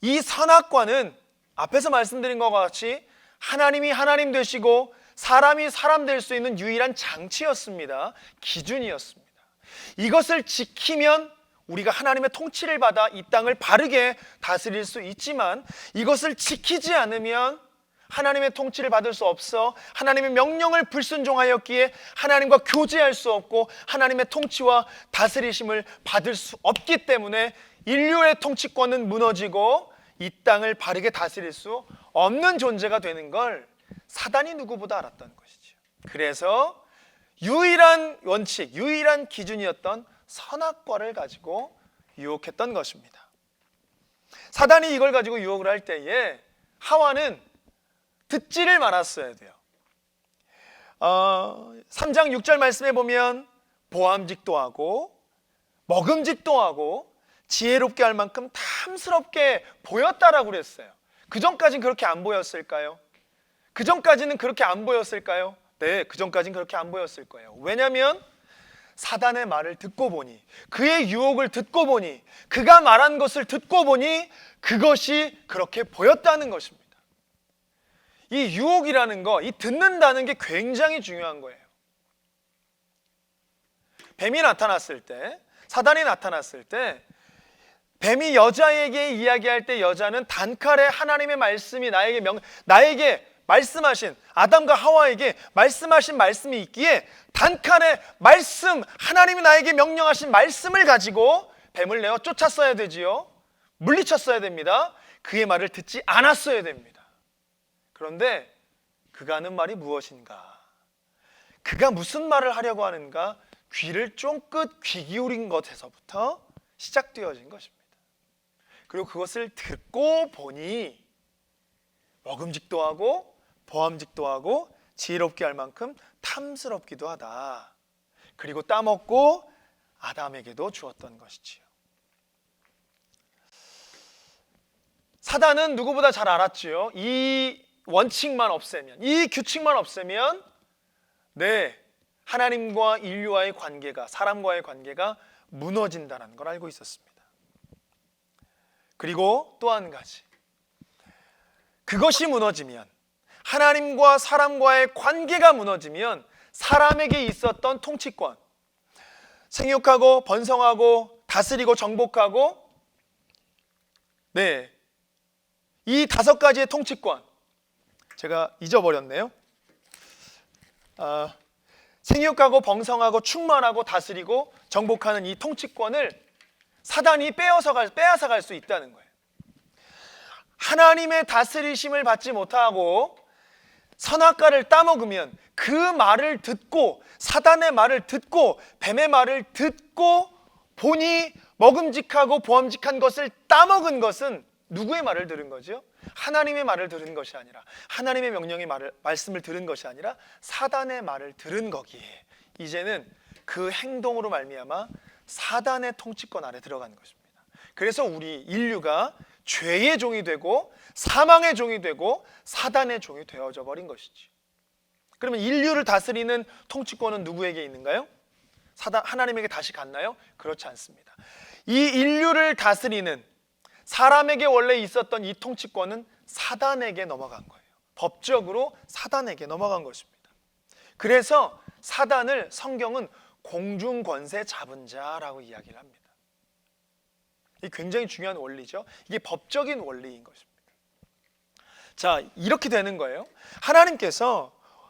이 선악과는 앞에서 말씀드린 것과 같이 하나님이 하나님 되시고 사람이 사람 될 수 있는 유일한 장치였습니다. 기준이었습니다. 이것을 지키면 우리가 하나님의 통치를 받아 이 땅을 바르게 다스릴 수 있지만, 이것을 지키지 않으면 하나님의 통치를 받을 수 없어 하나님의 명령을 불순종하였기에 하나님과 교제할 수 없고 하나님의 통치와 다스리심을 받을 수 없기 때문에 인류의 통치권은 무너지고 이 땅을 바르게 다스릴 수 없는 존재가 되는 걸 사단이 누구보다 알았던 것이죠. 그래서 유일한 원칙, 유일한 기준이었던 선악과를 가지고 유혹했던 것입니다. 사단이 이걸 가지고 유혹을 할 때에 하와는 듣지를 말았어야 돼요. 3장 6절 말씀에 보면 보암직도 하고 먹음직도 하고 지혜롭게 할 만큼 탐스럽게 보였다라고 그랬어요. 그전까지는 그렇게 안 보였을까요? 그전까지는 그렇게 안 보였을까요? 네, 그전까지는 그렇게 안 보였을 거예요. 왜냐하면 사단의 말을 듣고 보니, 그의 유혹을 듣고 보니, 그가 말한 것을 듣고 보니 그것이 그렇게 보였다는 것입니다. 이 유혹이라는 거, 이 듣는다는 게 굉장히 중요한 거예요. 뱀이 나타났을 때, 사단이 나타났을 때 뱀이 여자에게 이야기할 때 여자는 단칼에 하나님의 말씀이 나에게 말씀하신, 아담과 하와에게 말씀하신 말씀이 있기에 단칼에 말씀, 하나님이 나에게 명령하신 말씀을 가지고 뱀을 내어 쫓았어야 되지요. 물리쳤어야 됩니다. 그의 말을 듣지 않았어야 됩니다. 그런데 그가 하는 말이 무엇인가? 그가 무슨 말을 하려고 하는가? 귀를 쫑긋 귀 기울인 것에서부터 시작되어진 것입니다. 그리고 그것을 듣고 보니 먹음직도 하고 보암직도 하고 지혜롭게 할 만큼 탐스럽기도 하다. 그리고 따먹고 아담에게도 주었던 것이지요. 사단은 누구보다 잘 알았지요. 이 원칙만 없애면, 이 규칙만 없애면 하나님과 인류와의 관계가, 사람과의 관계가 무너진다는 걸 알고 있었습니다. 그리고 또 한 가지, 그것이 무너지면, 하나님과 사람과의 관계가 무너지면 사람에게 있었던 통치권, 생육하고 번성하고 다스리고 정복하고 이 5가지의 통치권, 제가 잊어버렸네요. 생육하고 번성하고 충만하고 다스리고 정복하는 이 통치권을 사단이 빼앗아 갈 수 있다는 거예요. 하나님의 다스리심을 받지 못하고 선악과를 따먹으면 그 말을 듣고, 사단의 말을 듣고 뱀의 말을 듣고 보니 먹음직하고 보암직한 것을 따먹은 것은 누구의 말을 들은 거죠? 하나님의 말을 들은 것이 아니라, 하나님의 말씀을 들은 것이 아니라 사단의 말을 들은 거기에 이제는 그 행동으로 말미암아 사단의 통치권 아래 들어간 것입니다. 그래서 우리 인류가 죄의 종이 되고 사망의 종이 되고 사단의 종이 되어져 버린 것이지. 그러면 인류를 다스리는 통치권은 누구에게 있는가요? 하나님에게 다시 갔나요? 그렇지 않습니다. 이 인류를 다스리는, 사람에게 원래 있었던 이 통치권은 사단에게 넘어간 거예요. 법적으로 사단에게 넘어간 것입니다. 그래서 사단을 성경은 공중권세 잡은 자라고 이야기를 합니다. 이 굉장히 중요한 원리죠. 이게 법적인 원리인 것입니다. 자, 이렇게 되는 거예요.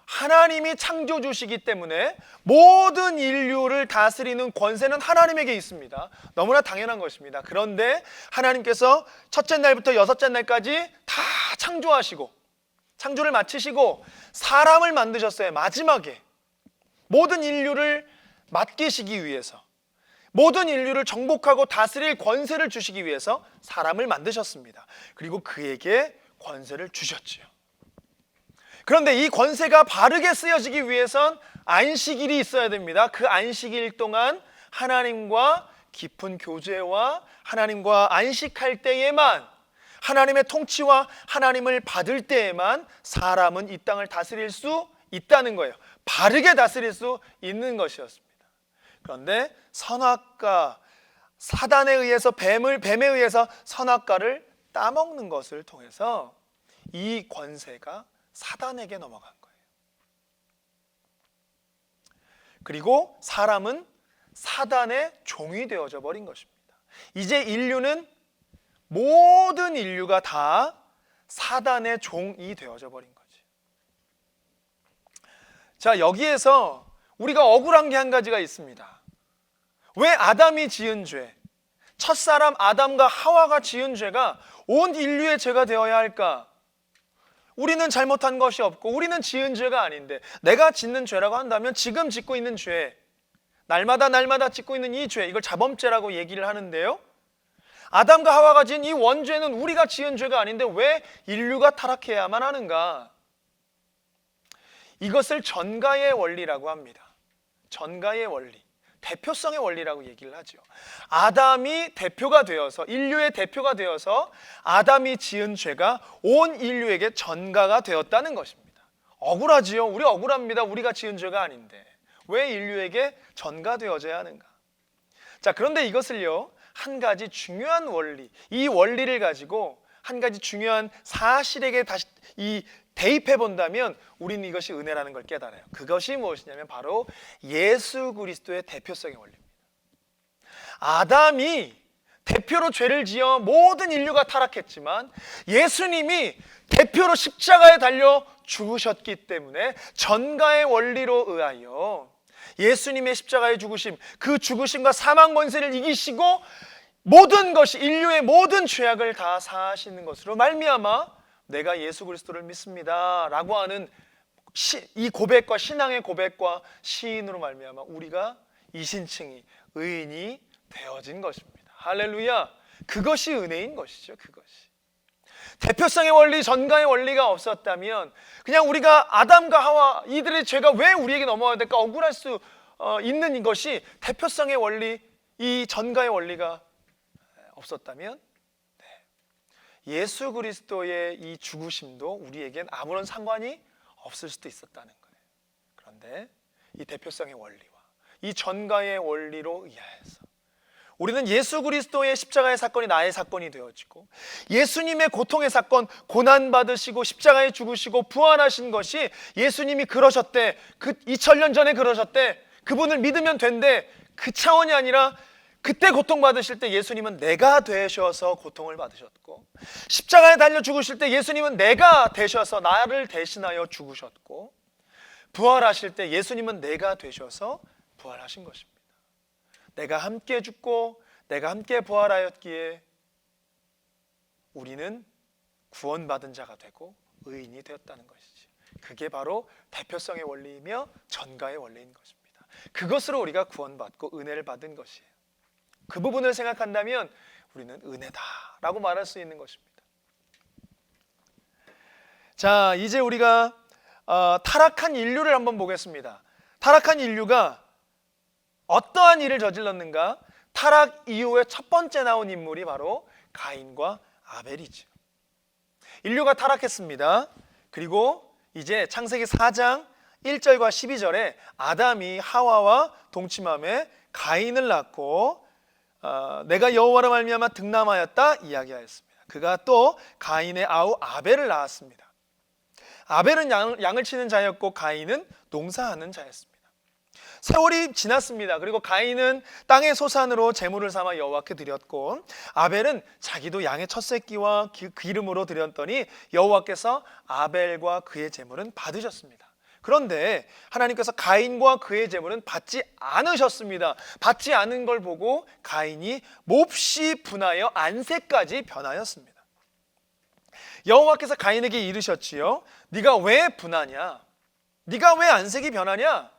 하나님이 창조주시기 때문에 모든 인류를 다스리는 권세는 하나님에게 있습니다. 너무나 당연한 것입니다. 그런데 하나님께서 첫째 날부터 6째 날까지 다 창조하시고, 창조를 마치시고 사람을 만드셨어요. 마지막에 모든 인류를 맡기시기 위해서, 모든 인류를 정복하고 다스릴 권세를 주시기 위해서 사람을 만드셨습니다. 그리고 그에게 권세를 주셨지요. 그런데 이 권세가 바르게 쓰여지기 위해선 안식일이 있어야 됩니다. 그 안식일 동안 하나님과 깊은 교제와 하나님과 안식할 때에만, 하나님의 통치와 하나님을 받을 때에만 사람은 이 땅을 다스릴 수 있다는 거예요. 바르게 다스릴 수 있는 것이었습니다. 그런데 선악과, 사단에 의해서 뱀에 의해서 선악과를 따먹는 것을 통해서 이 권세가 사단에게 넘어간 거예요. 그리고 사람은 사단의 종이 되어져 버린 것입니다. 이제 모든 인류가 다 사단의 종이 되어져 버린 거지. 자, 여기에서 우리가 억울한 게 한 가지가 있습니다. 왜 아담이 지은 죄, 첫사람 아담과 하와가 지은 죄가 온 인류의 죄가 되어야 할까? 우리는 잘못한 것이 없고 우리는 지은 죄가 아닌데, 내가 짓는 죄라고 한다면 지금 짓고 있는 죄, 날마다 짓고 있는 이 죄, 이걸 자범죄라고 얘기를 하는데요, 아담과 하와가 지은 이 원죄는 우리가 지은 죄가 아닌데 왜 인류가 타락해야만 하는가? 이것을 전가의 원리라고 합니다. 전가의 원리, 대표성의 원리라고 얘기를 하죠. 아담이 대표가 되어서, 인류의 대표가 되어서 아담이 지은 죄가 온 인류에게 전가가 되었다는 것입니다. 억울하지요. 우리 억울합니다. 우리가 지은 죄가 아닌데 왜 인류에게 전가되어져야 하는가? 자, 그런데 이것을요, 한 가지 중요한 원리, 이 원리를 가지고 한 가지 중요한 사실에게 다시 대입해 본다면 우리는 이것이 은혜라는 걸 깨달아요. 그것이 무엇이냐면 바로 예수 그리스도의 대표성의 원리입니다. 아담이 대표로 죄를 지어 모든 인류가 타락했지만 예수님이 대표로 십자가에 달려 죽으셨기 때문에 전가의 원리로 의하여 예수님의 십자가의 죽으심, 그 죽으심과 사망 권세를 이기시고 모든 것이 인류의 모든 죄악을 다 사하시는 것으로 말미암아 내가 예수 그리스도를 믿습니다 라고 하는 이 고백과 신앙의 고백과 시인으로 말미암아 우리가 이신칭이 의인이 되어진 것입니다. 할렐루야. 그것이 은혜인 것이죠. 그것이 대표성의 원리, 전가의 원리가 없었다면 그냥 우리가 아담과 하와 이들의 죄가 왜 우리에게 넘어와야 될까 억울할 수 있는 이것이 대표성의 원리, 이 전가의 원리가 없었다면 예수 그리스도의 이 죽으심도 우리에겐 아무런 상관이 없을 수도 있었다는 거예요. 그런데 이 대표성의 원리와 이 전가의 원리로 의하여서 우리는 예수 그리스도의 십자가의 사건이 나의 사건이 되어지고 예수님의 고통의 사건, 고난받으시고 십자가에 죽으시고 부활하신 것이 예수님이 그러셨대, 그 2000년 전에 그러셨대, 그분을 믿으면 된대, 그 차원이 아니라 그때 고통받으실 때 예수님은 내가 되셔서 고통을 받으셨고 십자가에 달려 죽으실 때 예수님은 내가 되셔서 나를 대신하여 죽으셨고 부활하실 때 예수님은 내가 되셔서 부활하신 것입니다. 내가 함께 죽고 내가 함께 부활하였기에 우리는 구원받은 자가 되고 의인이 되었다는 것이지. 그게 바로 대표성의 원리이며 전가의 원리인 것입니다. 그것으로 우리가 구원받고 은혜를 받은 것이에요. 그 부분을 생각한다면 우리는 은혜다라고 말할 수 있는 것입니다. 자, 이제 우리가 타락한 인류를 한번 보겠습니다. 타락한 인류가 어떠한 일을 저질렀는가? 타락 이후에 첫 번째 나온 인물이 바로 가인과 아벨이죠. 인류가 타락했습니다. 그리고 이제 창세기 4장 1절과 12절에 아담이 하와와 동침함에 가인을 낳고 내가 여호와로 말미암아 득남하였다 이야기하였습니다. 그가 또 가인의 아우 아벨을 낳았습니다. 아벨은 양을 치는 자였고 가인은 농사하는 자였습니다. 세월이 지났습니다. 그리고 가인은 땅의 소산으로 제물을 삼아 여호와께 드렸고 아벨은 자기도 양의 첫 새끼와 기름으로 드렸더니 여호와께서 아벨과 그의 제물은 받으셨습니다. 그런데 하나님께서 가인과 그의 제물은 받지 않으셨습니다. 받지 않은 걸 보고 가인이 몹시 분하여 안색까지 변하였습니다. 여호와께서 가인에게 이르셨지요. 네가 왜 분하냐? 네가 왜 안색이 변하냐?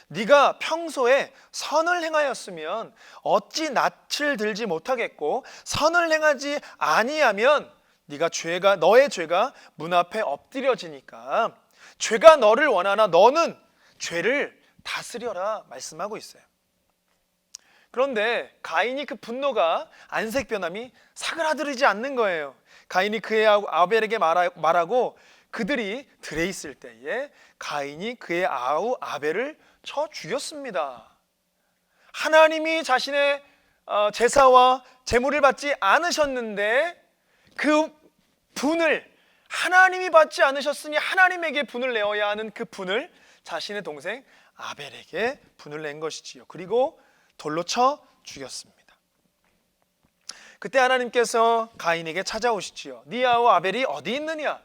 네가 평소에 선을 행하였으면 어찌 낯을 들지 못하겠고 선을 행하지 아니하면 너의 죄가 문 앞에 엎드려지니까 죄가 너를 원하나 너는 죄를 다스려라 말씀하고 있어요. 그런데 가인이 그 분노가 안색 변함이 사그라들지 않는 거예요. 가인이 그의 아벨에게 말하고 그들이 들에 있을 때에 가인이 그의 아우 아벨을 쳐 죽였습니다. 하나님이 자신의 제사와 제물을 받지 않으셨는데 그 분을 하나님이 받지 않으셨으니 하나님에게 분을 내어야 하는 그 분을 자신의 동생 아벨에게 분을 낸 것이지요. 그리고 돌로 쳐 죽였습니다. 그때 하나님께서 가인에게 찾아오시지요. 네 아우 아벨이 어디 있느냐?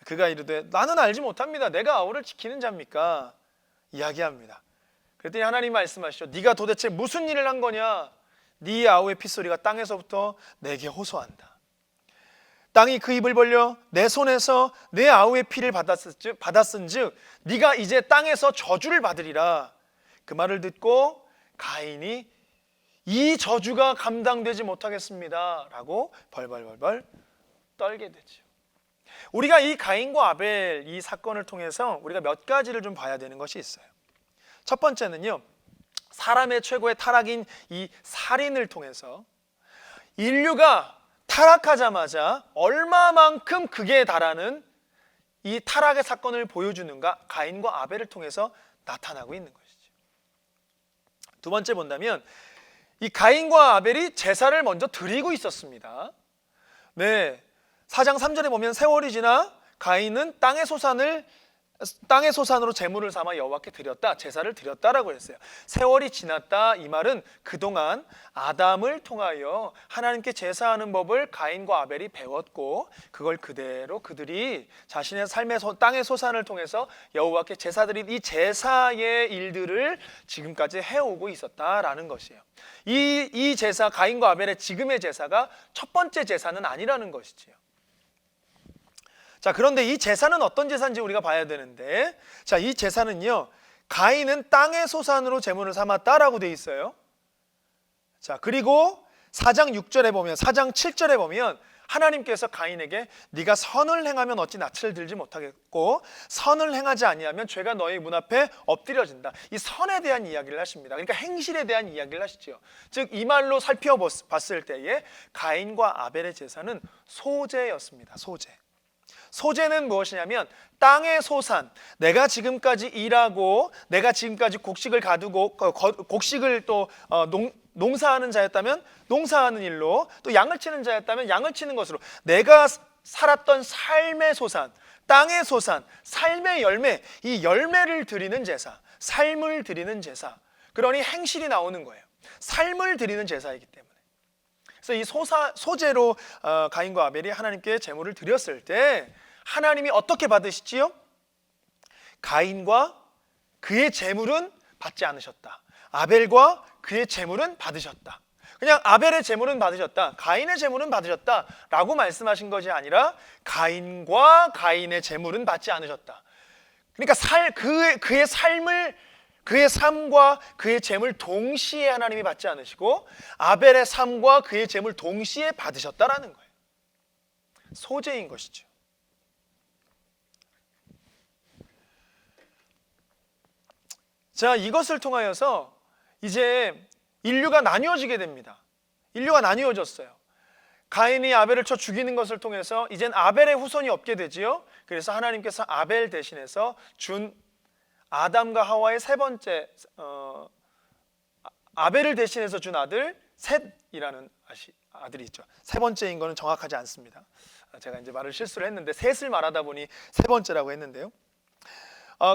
그가 이르되 나는 알지 못합니다. 내가 아우를 지키는 자입니까? 이야기합니다. 그랬더니 하나님 말씀하시죠. 네가 도대체 무슨 일을 한 거냐? 네 아우의 핏소리가 땅에서부터 내게 호소한다. 땅이 그 입을 벌려 내 손에서 내 아우의 피를 받았은즉 네가 이제 땅에서 저주를 받으리라. 그 말을 듣고 가인이 이 저주가 감당되지 못하겠습니다 라고 벌벌 떨게 되죠. 우리가 이 가인과 아벨 이 사건을 통해서 우리가 몇 가지를 좀 봐야 되는 것이 있어요. 첫 번째는요, 사람의 최고의 타락인 이 살인을 통해서 인류가 타락하자마자 얼마만큼 극에 달하는 이 타락의 사건을 보여주는가 가인과 아벨을 통해서 나타나고 있는 것이죠. 두 번째 본다면 이 가인과 아벨이 제사를 먼저 드리고 있었습니다. 네, 4장 3절에 보면 세월이 지나 가인은 땅의 소산을 땅의 소산으로 제물을 삼아 여호와께 드렸다, 제사를 드렸다라고 했어요. 세월이 지났다, 이 말은 그동안 아담을 통하여 하나님께 제사하는 법을 가인과 아벨이 배웠고, 그걸 그대로 그들이 자신의 삶의 땅의 소산을 통해서 여호와께 제사드린 이 제사의 일들을 지금까지 해오고 있었다라는 것이에요. 이 제사, 가인과 아벨의 지금의 제사가 첫 번째 제사는 아니라는 것이지요. 자, 그런데 이 제사는 어떤 제사인지 우리가 봐야 되는데, 자, 이 제사는요, 가인은 땅의 소산으로 제물을 삼았다라고 돼 있어요. 자, 그리고 4장 6절에 보면, 4장 7절에 보면 하나님께서 가인에게 네가 선을 행하면 어찌 낯을 들지 못하겠고 선을 행하지 아니하면 죄가 너희 문 앞에 엎드려진다. 이 선에 대한 이야기를 하십니다. 그러니까 행실에 대한 이야기를 하시죠. 즉, 이 말로 살펴봤을 때에 가인과 아벨의 제사는 소제였습니다. 소제는 무엇이냐면 땅의 소산, 내가 지금까지 일하고 내가 지금까지 곡식을 가두고 곡식을 또 농사하는 자였다면 농사하는 일로, 또 양을 치는 자였다면 양을 치는 것으로 내가 살았던 삶의 소산, 땅의 소산, 삶의 열매, 이 열매를 드리는 제사, 삶을 드리는 제사. 그러니 행실이 나오는 거예요. 삶을 드리는 제사이기 때문에. 그래서 이 소제로 가인과 아벨이 하나님께 제물을 드렸을 때 하나님이 어떻게 받으시지요? 가인과 그의 제물은 받지 않으셨다. 아벨과 그의 제물은 받으셨다. 그냥 아벨의 제물은 받으셨다, 가인의 제물은 받으셨다 라고 말씀하신 것이 아니라 가인과 가인의 제물은 받지 않으셨다. 그러니까 그의 삶과 그의 제물 동시에 하나님이 받지 않으시고 아벨의 삶과 그의 제물 동시에 받으셨다라는 거예요. 소제인 것이죠. 자, 이것을 통하여서 이제 인류가 나뉘어지게 됩니다. 인류가 나뉘어졌어요. 가인이 아벨을 쳐 죽이는 것을 통해서 이젠 아벨의 후손이 없게 되지요. 그래서 하나님께서 아벨 대신해서 준 아담과 하와의 세 번째 아벨을 대신해서 준 아들 셋이라는 아들이 있죠. 세 번째인 거는 정확하지 않습니다. 제가 이제 말을 실수를 했는데 셋을 말하다 보니 세 번째라고 했는데요.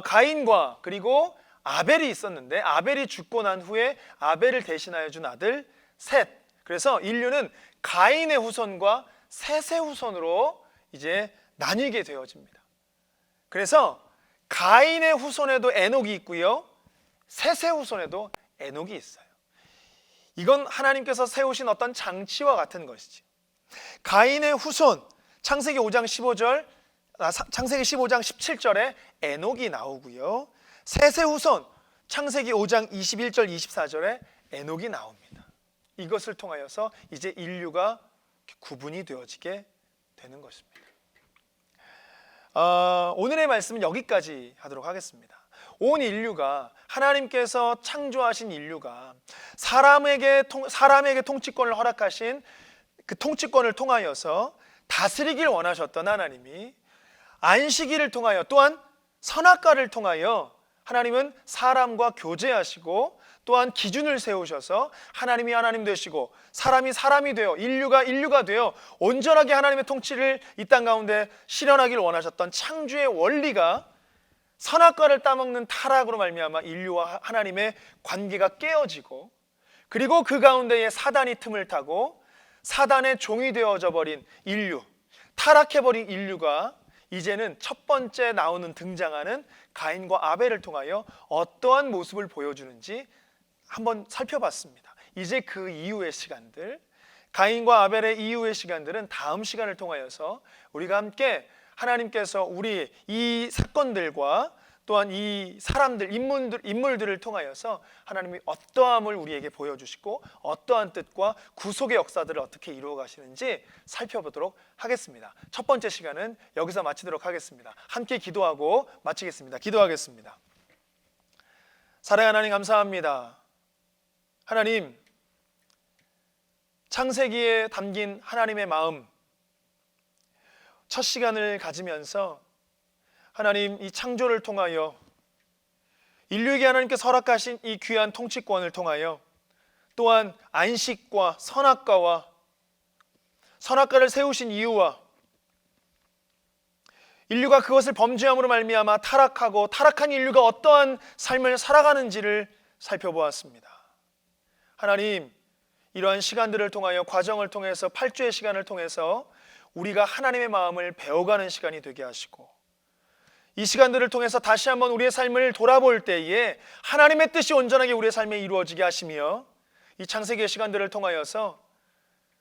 가인과 그리고 아벨이 있었는데 아벨이 죽고 난 후에 아벨을 대신하여 준 아들 셋. 그래서 인류는 가인의 후손과 셋의 후손으로 이제 나뉘게 되어집니다. 그래서 가인의 후손에도 에녹이 있고요, 셋의 후손에도 에녹이 있어요. 이건 하나님께서 세우신 어떤 장치와 같은 것이지. 가인의 후손, 창세기 5장 17절에 에녹이 나오고요, 셋의 후손, 창세기 5장 21절 24절에 에녹이 나옵니다. 이것을 통하여서 이제 인류가 구분이 되어지게 되는 것입니다. 오늘의 말씀은 여기까지 하도록 하겠습니다. 온 인류가, 하나님께서 창조하신 인류가 사람에게 통치권을 허락하신 그 통치권을 통하여서 다스리길 원하셨던 하나님이 안식일을 통하여, 또한 선악과를 통하여 하나님은 사람과 교제하시고 또한 기준을 세우셔서 하나님이 하나님 되시고 사람이 사람이 되어 인류가 되어 온전하게 하나님의 통치를 이 땅 가운데 실현하기를 원하셨던 창조의 원리가 선악과를 따먹는 타락으로 말미암아 인류와 하나님의 관계가 깨어지고, 그리고 그 가운데에 사단이 틈을 타고 사단의 종이 되어져 버린 인류, 타락해버린 인류가 이제는 첫 번째 등장하는 가인과 아벨을 통하여 어떠한 모습을 보여주는지 한번 살펴봤습니다. 이제 그 이후의 시간들, 가인과 아벨의 이후의 시간들은 다음 시간을 통하여서 우리가 함께 하나님께서 우리 이 사건들과 또한 이 사람들, 인물들을 통하여서 하나님이 어떠함을 우리에게 보여주시고 어떠한 뜻과 구속의 역사들을 어떻게 이루어 가시는지 살펴보도록 하겠습니다. 첫 번째 시간은 여기서 마치도록 하겠습니다. 함께 기도하고 마치겠습니다. 기도하겠습니다. 사랑하는 하나님, 감사합니다. 하나님, 창세기에 담긴 하나님의 마음, 첫 시간을 가지면서 하나님, 이 창조를 통하여 인류에게 하나님께서 허락하신 이 귀한 통치권을 통하여 또한 안식과 선악과를 세우신 이유와 인류가 그것을 범죄함으로 말미암아 타락하고 타락한 인류가 어떠한 삶을 살아가는지를 살펴보았습니다. 하나님, 이러한 시간들을 통하여 과정을 통해서 8주의 시간을 통해서 우리가 하나님의 마음을 배워가는 시간이 되게 하시고, 이 시간들을 통해서 다시 한번 우리의 삶을 돌아볼 때에 하나님의 뜻이 온전하게 우리의 삶에 이루어지게 하시며, 이 창세기의 시간들을 통하여서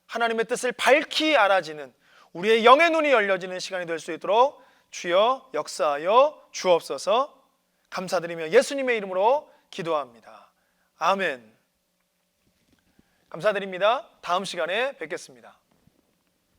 하나님의 뜻을 밝히 알아지는 우리의 영의 눈이 열려지는 시간이 될 수 있도록 주여 역사하여 주옵소서. 감사드리며 예수님의 이름으로 기도합니다. 아멘. 감사드립니다. 다음 시간에 뵙겠습니다.